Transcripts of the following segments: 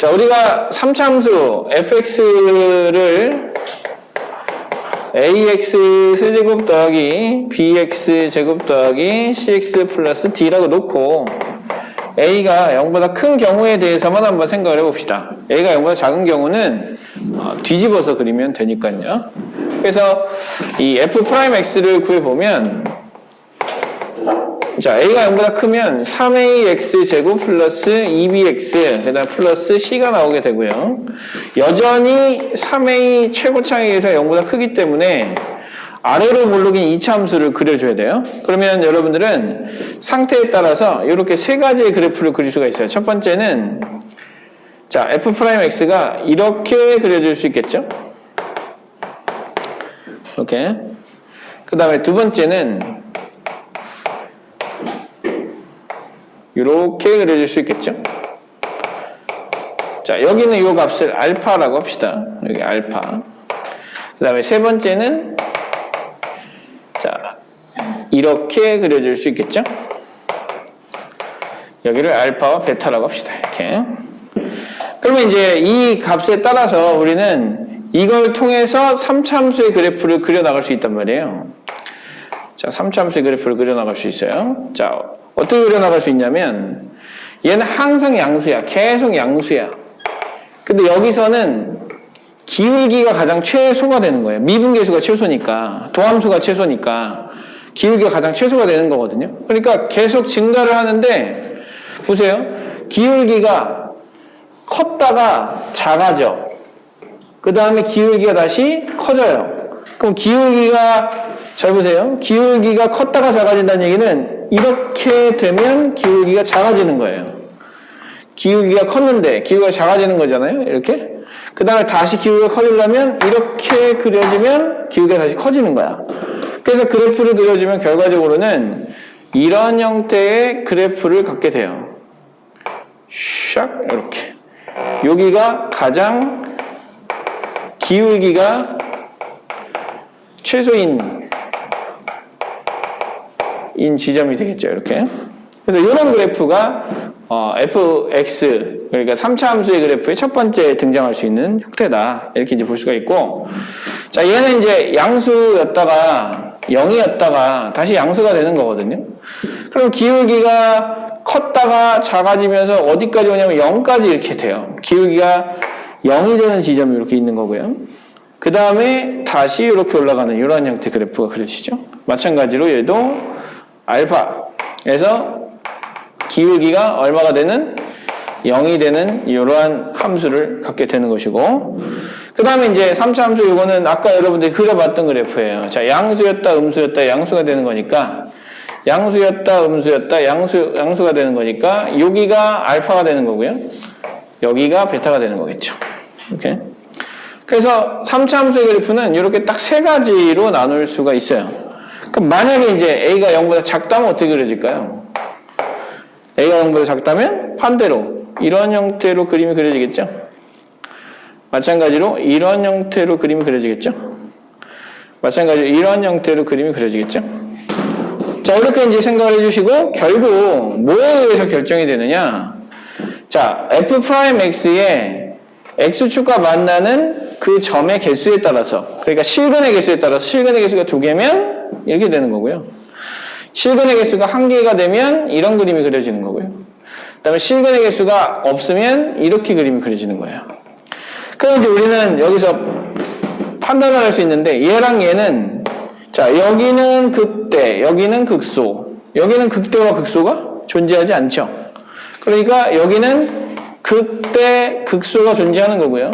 자, 우리가 3차 함수 fx를 ax 세제곱 더하기 bx 제곱 더하기 cx 플러스 d라고 놓고 a가 0보다 큰 경우에 대해서만 한번 생각을 해봅시다. a가 0보다 작은 경우는 뒤집어서 그리면 되니까요. 그래서 이 f'x를 구해보면 자, a가 0보다 크면 3ax 제곱 플러스 2bx 그 다음 플러스 c가 나오게 되고요. 여전히 3a 최고차에 의해서 0보다 크기 때문에 아래로 몰록인 2차 함수를 그려줘야 돼요. 그러면 여러분들은 상태에 따라서 이렇게 세 가지의 그래프를 그릴 수가 있어요. 첫 번째는 자, f'x가 이렇게 그려질 수 있겠죠? 이렇게. 그 다음에 두 번째는 이렇게 그려질 수 있겠죠? 자, 여기는 이 값을 알파라고 합시다. 여기 알파. 그 다음에 세 번째는 자, 이렇게 그려질 수 있겠죠? 여기를 알파와 베타라고 합시다. 이렇게. 그러면 이제 이 값에 따라서 우리는 이걸 통해서 3차 함수의 그래프를 그려나갈 수 있단 말이에요. 자, 3차 함수의 그래프를 그려나갈 수 있어요. 자, 어떻게 그려나갈 수 있냐면 얘는 항상 양수야. 계속 양수야. 근데 여기서는 기울기가 가장 최소가 되는 거예요. 미분계수가 최소니까, 도함수가 최소니까 기울기가 가장 최소가 되는 거거든요. 그러니까 계속 증가를 하는데 보세요. 기울기가 컸다가 작아져. 그 다음에 기울기가 다시 커져요. 그럼 기울기가 잘 보세요. 기울기가 컸다가 작아진다는 얘기는 이렇게 되면 기울기가 작아지는 거예요. 기울기가 컸는데 기울기가 작아지는 거잖아요. 이렇게. 그 다음에 다시 기울기가 커지려면 이렇게 그려지면 기울기가 다시 커지는 거야. 그래서 그래프를 그려주면 결과적으로는 이런 형태의 그래프를 갖게 돼요. 샥 이렇게. 여기가 가장 기울기가 최소인 지점이 되겠죠. 이렇게. 그래서 이런 그래프가 fx 그러니까 3차 함수의 그래프의 첫 번째 등장할 수 있는 형태다. 이렇게 이제 볼 수가 있고, 자, 얘는 이제 양수였다가 0이었다가 다시 양수가 되는 거거든요. 그럼 기울기가 컸다가 작아지면서 어디까지 오냐면 0까지 이렇게 돼요. 기울기가 0이 되는 지점이 이렇게 있는 거고요. 그 다음에 다시 이렇게 올라가는 이런 형태의 그래프가 그려지죠. 마찬가지로 얘도 알파에서 기울기가 얼마가 되는 0이 되는 이러한 함수를 갖게 되는 것이고, 그 다음에 이제 3차 함수 이거는 아까 여러분들이 그려봤던 그래프예요. 자, 양수였다 음수였다 양수가 되는 거니까 양수였다 음수였다 양수가 되는 거니까 여기가 알파가 되는 거고요. 여기가 베타가 되는 거겠죠. 이렇게. 그래서 3차 함수의 그래프는 이렇게 딱 세 가지로 나눌 수가 있어요. 그럼 만약에 이제 a가 0보다 작다면 어떻게 그려질까요? a가 0보다 작다면 반대로 이런 형태로 그림이 그려지겠죠? 마찬가지로 이런 형태로 그림이 그려지겠죠? 마찬가지로 이런 형태로 그림이 그려지겠죠? 자, 이렇게 이제 생각을 해주시고 결국 뭐에 의해서 결정이 되느냐? 자, f'x의 x축과 만나는 그 점의 개수에 따라서, 그러니까 실근의 개수에 따라서 실근의 개수가 2개면 이렇게 되는 거고요. 실근의 개수가 1개가 되면 이런 그림이 그려지는 거고요. 그 다음에 실근의 개수가 없으면 이렇게 그림이 그려지는 거예요. 그럼 이제 우리는 여기서 판단을 할 수 있는데 얘랑 얘는 자, 여기는 극대, 여기는 극소, 여기는 극대와 극소가 존재하지 않죠. 그러니까 여기는 극대, 극소가 존재하는 거고요.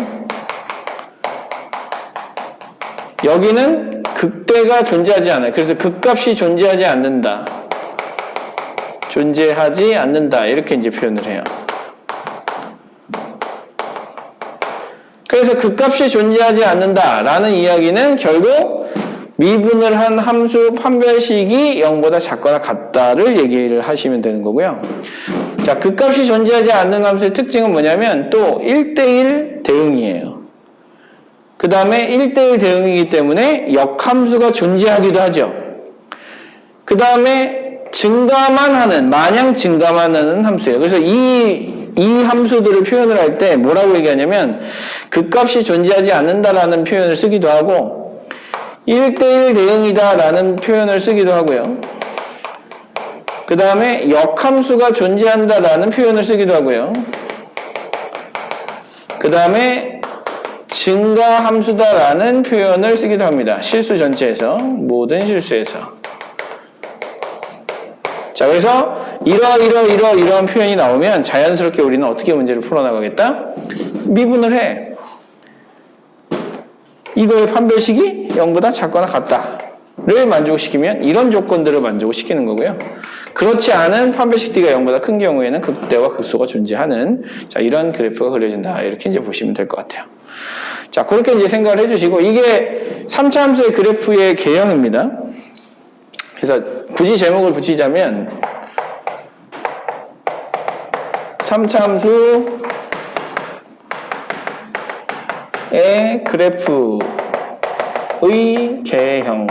여기는 극대가 존재하지 않아요. 그래서 극값이 존재하지 않는다. 존재하지 않는다. 이렇게 이제 표현을 해요. 그래서 극값이 존재하지 않는다라는 이야기는 결국 미분을 한 함수 판별식이 0보다 작거나 같다를 얘기를 하시면 되는 거고요. 자, 극값이 존재하지 않는 함수의 특징은 뭐냐면 또 1대1 대응이에요. 그 다음에 1대1 대응이기 때문에 역함수가 존재하기도 하죠. 그 다음에 증가만 하는, 마냥 증가만 하는 함수예요. 그래서 이 이 함수들을 표현을 할 때 뭐라고 얘기하냐면 극값이 존재하지 않는다라는 표현을 쓰기도 하고 1대1 대응이다라는 표현을 쓰기도 하고요. 그 다음에 역함수가 존재한다라는 표현을 쓰기도 하고요. 그 다음에 증가함수다라는 표현을 쓰기도 합니다. 실수 전체에서, 모든 실수에서. 자, 그래서 이러한 표현이 나오면 자연스럽게 우리는 어떻게 문제를 풀어나가겠다? 미분을 해. 이거의 판별식이 0보다 작거나 같다를 만족시키면 이런 조건들을 만족시키는 거고요. 그렇지 않은 판별식 D가 0보다 큰 경우에는 극대와 극소가 존재하는 자, 이런 그래프가 그려진다. 이렇게 이제 보시면 될 것 같아요. 자, 그렇게 이제 생각을 해주시고 이게 3차 함수의 그래프의 개형입니다. 그래서 굳이 제목을 붙이자면 3차 함수의 그래프의 개형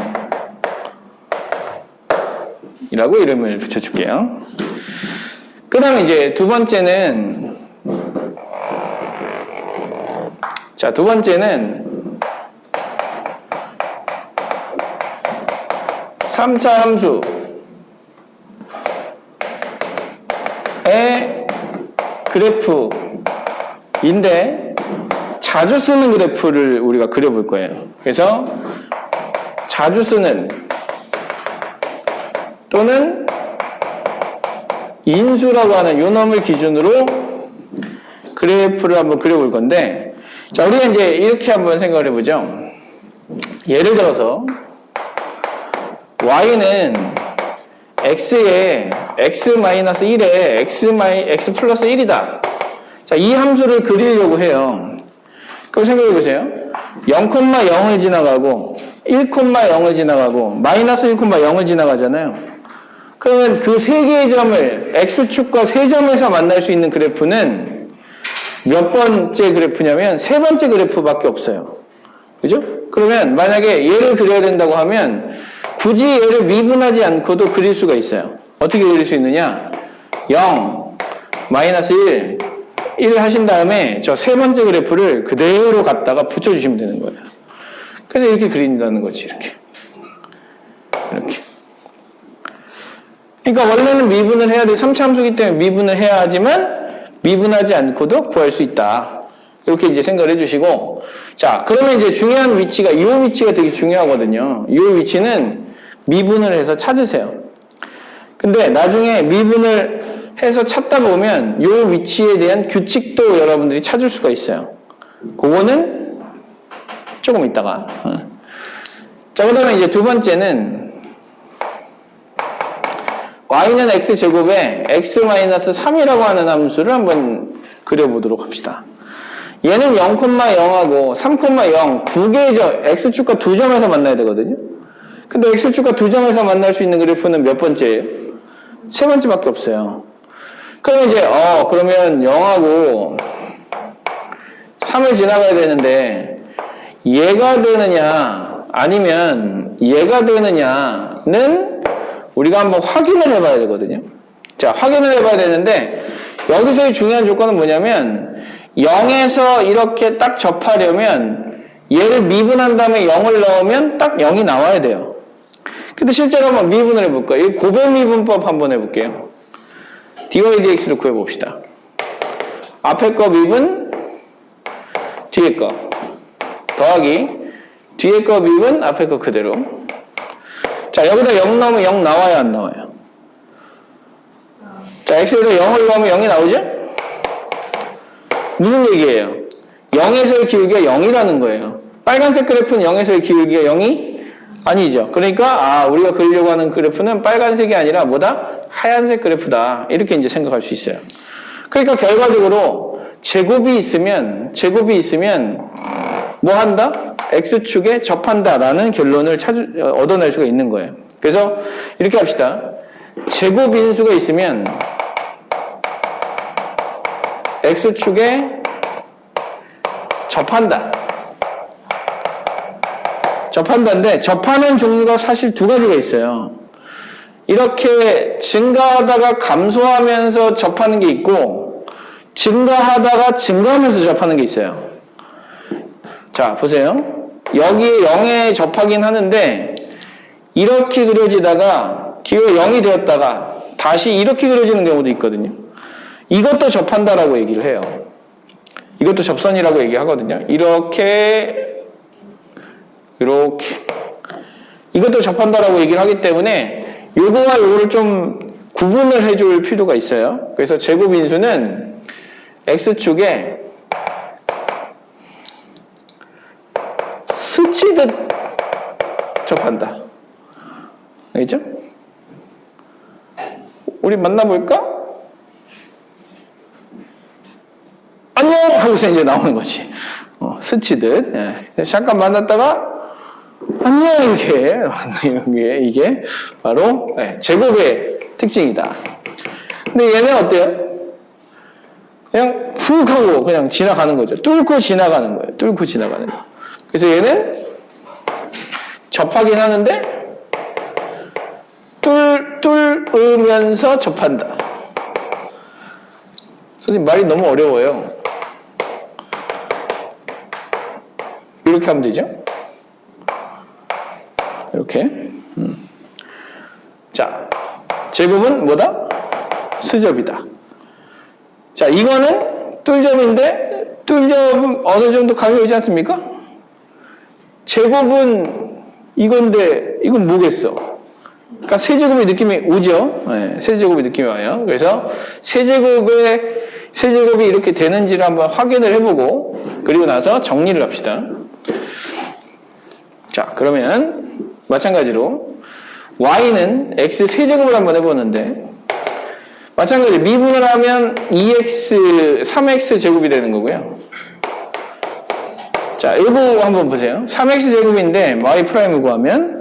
이라고 이름을 붙여줄게요. 그 다음에 이제 두 번째는 자, 두 번째는 3차 함수의 그래프인데 자주 쓰는 그래프를 우리가 그려볼 거예요. 그래서 자주 쓰는 또는 인수라고 하는 요 놈을 기준으로 그래프를 한번 그려볼 건데 자, 우리가 이제 이렇게 한번 생각을 해보죠. 예를 들어서 y는 x에 x-1에 x 플러스 1이다. 자, 이 함수를 그리려고 해요. 그럼 생각해 보세요. 0,0을 지나가고 1,0을 지나가고 마이너스 1,0을 지나가잖아요. 그러면 그 세 개의 점을 x축과 세 점에서 만날 수 있는 그래프는 몇 번째 그래프냐면 세 번째 그래프밖에 없어요. 그죠? 그러면 만약에 얘를 그려야 된다고 하면 굳이 얘를 미분하지 않고도 그릴 수가 있어요. 어떻게 그릴 수 있느냐? 0, 마이너스 1 하신 다음에 저 세 번째 그래프를 그대로 갖다가 붙여주시면 되는 거예요. 그래서 이렇게 그린다는 거지, 이렇게. 그러니까 원래는 미분을 해야 돼. 3차 함수기 때문에 미분을 해야 하지만 미분하지 않고도 구할 수 있다. 이렇게 이제 생각을 해주시고, 자, 그러면 이제 중요한 위치가, 이 위치가 되게 중요하거든요. 이 위치는 미분을 해서 찾으세요. 근데 나중에 미분을 해서 찾다 보면 이 위치에 대한 규칙도 여러분들이 찾을 수가 있어요. 그거는 조금 있다가. 자, 그 다음에 이제 두 번째는 y는 x제곱에 x-3이라고 하는 함수를 한번 그려보도록 합시다. 얘는 0,0하고 3,0 두 개의 점, x축과 두 점에서 만나야 되거든요. 근데 x축과 두 점에서 만날 수 있는 그래프는 몇 번째예요? 세 번째밖에 없어요. 그러면 이제 그러면 0하고 3을 지나가야 되는데 얘가 되느냐 아니면 얘가 되느냐는 우리가 한번 확인을 해봐야 되거든요. 자, 확인을 해봐야 되는데 여기서의 중요한 조건은 뭐냐면 0에서 이렇게 딱 접하려면 얘를 미분한 다음에 0을 넣으면 딱 0이 나와야 돼요. 근데 실제로 한번 미분을 해볼까요? 이 고백 미분법 한번 해볼게요. dy dx를 구해봅시다. 앞에 거 미분, 뒤에 거 더하기 뒤에 거 미분, 앞에 거 그대로. 자, 여기다 0 넣으면 0 나와요, 안 나와요? 자, x에다 0을 넣으면 0이 나오죠? 무슨 얘기예요? 0에서의 기울기가 0이라는 거예요. 빨간색 그래프는 0에서의 기울기가 0이 아니죠. 그러니까 우리가 그리려고 하는 그래프는 빨간색이 아니라 뭐다? 하얀색 그래프다. 이렇게 이제 생각할 수 있어요. 그러니까 결과적으로 제곱이 있으면 뭐 한다? x축에 접한다라는 결론을 얻어낼 수가 있는 거예요. 그래서 이렇게 합시다. 제곱 인수가 있으면 x축에 접한다인데 접하는 종류가 사실 두 가지가 있어요. 이렇게 증가하다가 감소하면서 접하는 게 있고 증가하다가 증가하면서 접하는 게 있어요. 자, 보세요. 여기에 0에 접하긴 하는데 이렇게 그려지다가 기호가 0이 되었다가 다시 이렇게 그려지는 경우도 있거든요. 이것도 접한다라고 얘기를 해요. 이것도 접선이라고 얘기하거든요. 이렇게 이것도 접한다라고 얘기를 하기 때문에 요거와 요거를 좀 구분을 해줄 필요가 있어요. 그래서 제곱인수는 X축에 스치듯 접한다. 알겠죠? 우리 만나볼까? 안녕! 하고서 이제 나오는 거지. 스치듯. 예. 잠깐 만났다가 안녕! 이게 바로 제곱의 특징이다. 근데 얘는 어때요? 그냥 훅 하고 그냥 지나가는 거죠. 뚫고 지나가는 거예요. 뚫고 지나가는 거. 그래서 얘는 접하긴 하는데 뚫으면서 접한다. 선생님 말이 너무 어려워요. 이렇게 하면 되죠? 이렇게. 자, 제곱은 뭐다? 스접이다. 자, 이거는 뚫접인데 뚫접은 어느 정도 감이 오지 않습니까? 제곱은 이건데 이건 뭐겠어? 그러니까 세제곱의 느낌이 오죠? 네, 세제곱의 느낌이 와요. 그래서 세제곱이 이렇게 되는지를 한번 확인을 해보고 그리고 나서 정리를 합시다. 자, 그러면 마찬가지로 y는 x 세제곱을 한번 해보는데 마찬가지로 미분을 하면 2x, 3x 제곱이 되는 거고요. 자, 이거 한번 보세요. 3x 제곱인데 y 프라임을 구하면